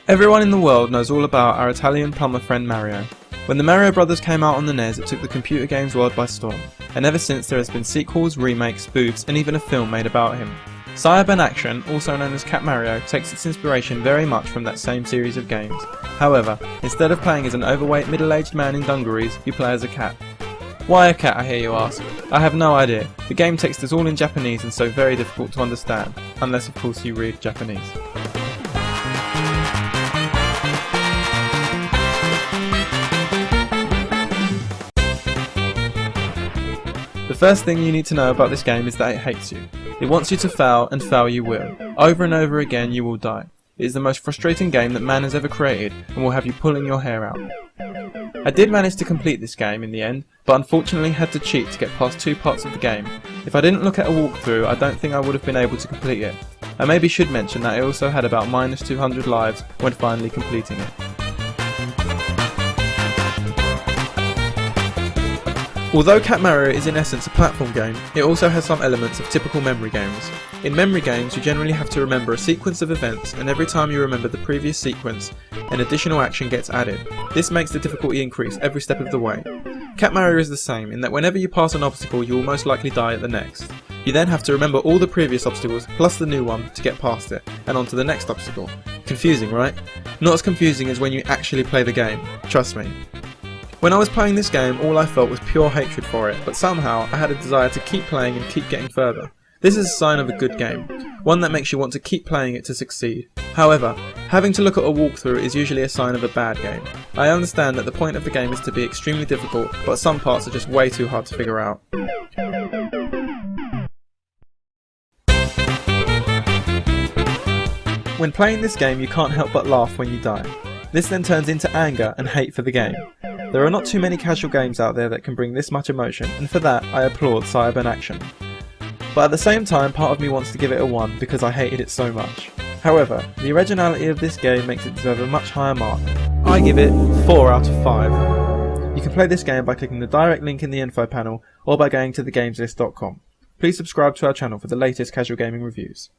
Everyone in the world knows all about our Italian plumber friend Mario. When the Mario Brothers came out on the NES, it took the computer games world by storm, and ever since there has been sequels, remakes, spoofs, and even a film made about him. Syobon Action, also known as Cat Mario, takes its inspiration very much from that same series of games. However, instead of playing as an overweight middle-aged man in dungarees, you play as a cat. Why a cat, I hear you ask? I have no idea. The game text is all in Japanese and so very difficult to understand, unless of course you read Japanese. The first thing you need to know about this game is that it hates you. It wants you to fail, and fail you will. Over and over again you will die. It is the most frustrating game that man has ever created and will have you pulling your hair out. I did manage to complete this game in the end, but unfortunately had to cheat to get past 2 parts of the game. If I didn't look at a walkthrough, I don't think I would have been able to complete it. I maybe should mention that I also had about minus 200 lives when finally completing it. Although Cat Mario is in essence a platform game, it also has some elements of typical memory games. In memory games, you generally have to remember a sequence of events, and every time you remember the previous sequence, an additional action gets added. This makes the difficulty increase every step of the way. Cat Mario is the same, in that whenever you pass an obstacle you will most likely die at the next. You then have to remember all the previous obstacles plus the new one to get past it, and on to the next obstacle. Confusing, right? Not as confusing as when you actually play the game, trust me. When I was playing this game, all I felt was pure hatred for it, but somehow I had a desire to keep playing and keep getting further. This is a sign of a good game, one that makes you want to keep playing it to succeed. However, having to look at a walkthrough is usually a sign of a bad game. I understand that the point of the game is to be extremely difficult, but some parts are just way too hard to figure out. When playing this game, you can't help but laugh when you die. This then turns into anger and hate for the game. There are not too many casual games out there that can bring this much emotion, and for that I applaud Syobon Action. But at the same time, part of me wants to give it a 1 because I hated it so much. However, the originality of this game makes it deserve a much higher mark. I give it 4 out of 5. You can play this game by clicking the direct link in the info panel or by going to TheGamesList.com. Please subscribe to our channel for the latest casual gaming reviews.